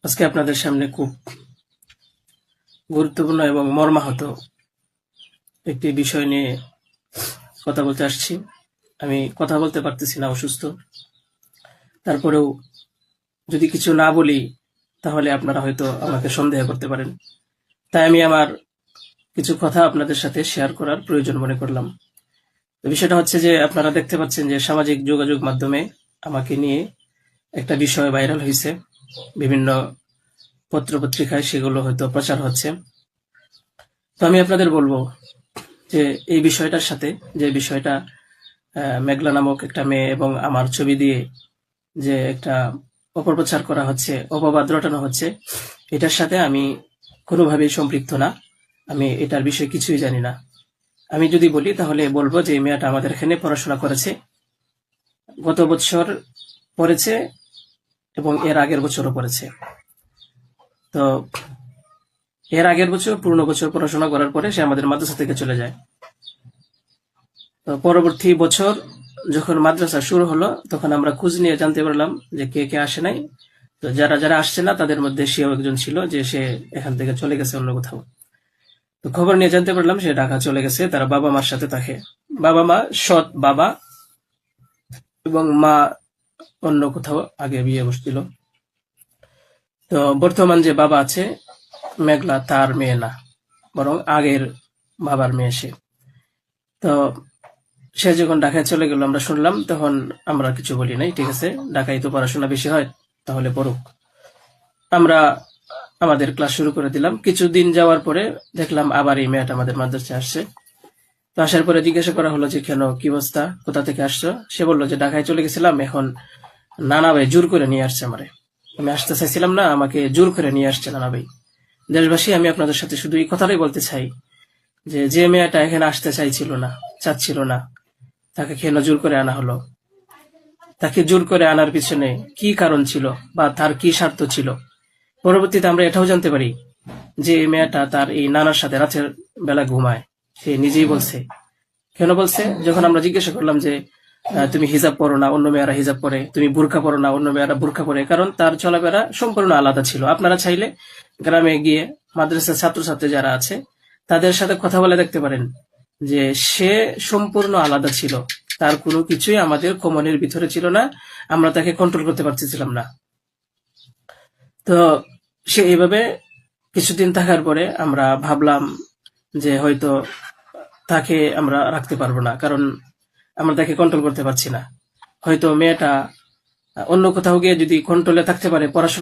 আজকে আপনাদের সামনে খুব গুরুত্বপূর্ণ এবং মর্মাহত একটি বিষয় নিয়ে কথা বলতে আসছি। আমি কথা বলতে পারতেছি না, অসুস্থ। তারপরেও যদি কিছু না বলি তাহলে আপনারা হয়তো আমাকে সন্দেহ করতে পারেন। তাই আমি আমার কিছু কথা আপনাদের সাথে শেয়ার করার প্রয়োজন মনে করলাম। তো বিষয়টা হচ্ছে যে আপনারা দেখতে পাচ্ছেন যে সামাজিক যোগাযোগ মাধ্যমে আমাকে নিয়ে একটা বিষয় ভাইরাল হয়েছে, বিভিন্ন পত্রপত্রিকায় সেগুলো হয়তো প্রচার হচ্ছে। তো আমি আপনাদের বলবো যে এই বিষয়টার সাথে, যে বিষয়টা মেঘলা নামক একটা মেয়ে এবং আমার ছবি দিয়ে যে একটা অপপ্রচার করা হচ্ছে, অপবাদ রটানো হচ্ছে, এটার সাথে আমি কোনোভাবেই সম্পৃক্ত না। আমি এটার বিষয়ে কিছুই জানি না। আমি যদি বলি তাহলে বলবো যে এই মেয়েটা আমাদের এখানে পড়াশোনা করেছে, গত বছর পড়েছে এবং এর আগের বছরও পড়েছে। তো এর আগের বছর পুরনো বছর পড়াশোনা করার পরে সে আমাদের মাদ্রাসা থেকে চলে যায়। তো পরবর্তী বছর যখন মাদ্রাসা শুরু হলো তখন আমরা খোঁজ নিয়ে জানতে পারলাম যে কে কে আসে নাই। তো যারা যারা আসছে না তাদের মধ্যে সেও একজন ছিল, যে সে এখান থেকে চলে গেছে অন্য কোথাও। তো খবর নিয়ে জানতে পারলাম সে ঢাকা চলে গেছে, তার বাবা মার সাথে থাকে। বাবা মা সৎ বাবা, এবং মা অন্য কোথাও আগে বিয়ে বসছিল। তো বর্তমান যে বাবা আছে মেঘলা, তার মেয়ে না, বরং আগের বাবার মেয়ে সে। তো সে যখন ঢাকায় চলে গেল আমরা শুনলাম, তখন আমরা কিছু বলি নাই, ঠিক আছে, ঢাকায় তো পড়াশোনা বেশি হয়, তাহলে পড়ুক। আমরা আমাদের ক্লাস শুরু করে দিলাম। কিছুদিন যাওয়ার পরে দেখলাম আবার এই মেয়েটা আমাদের মাদ্রাসায় আসছে। তো আসার পরে জিজ্ঞাসা করা হলো যে কেন, কি অবস্থা, কোথা থেকে আসছো? সে বললো যে ঢাকায় চলে গেছিলাম, এখন নানা ভাই জোর করে নিয়ে আসছে আমারে। আমি আসতে চাইছিলাম না, আমাকে জোর করে নিয়ে আসছে নানা ভাই। দেশবাসী, আমি আপনাদের সাথে শুধু এই কথাটাই বলতে চাই যে যে মেয়েটা এখানে আসতে চাইছিল না, চাচ্ছিল না, তাকে কেন জোর করে আনা হলো? তাকে জোর করে আনার পিছনে কি কারণ ছিল বা তার কি স্বার্থ ছিল? পরবর্তীতে আমরা এটাও জানতে পারি যে এই মেয়েটা তার এই নানার সাথে রাতের বেলা ঘুমায়। সে নিজেই বলছে। কেন বলছে? যখন আমরা জিজ্ঞাসা করলাম যে তুমি হিজাব পরো না, অন্য মেয়েরা হিজাব পরে, তুমি বোরকা পরো না, অন্য মেয়েরা বোরকা পরে, কারণ তার চলাফেরা সম্পূর্ণ আলাদা ছিল। আপনারা চাইলে গ্রামে গিয়ে মাদ্রাসার ছাত্রছাত্রী যারা আছে তাদের সাথে কথা বলে দেখতে পারেন যে সে সম্পূর্ণ আলাদা ছিল। তার কোনো কিছুই আমাদের কমনের ভিতরে ছিল না, আমরা তাকে কন্ট্রোল করতে পারতেছিলাম না। তো সে এইভাবে কিছুদিন থাকার পরে আমরা ভাবলাম যে হয়তো তাকে আমরা রাখতে পারবো না, কারণ আমরা তাকে কন্ট্রোল করতে পারছি না। হয়তো মেয়েটা অন্য কোথাও গিয়ে যদি কন্ট্রোলে থাকতে পারে, পড়াশোনা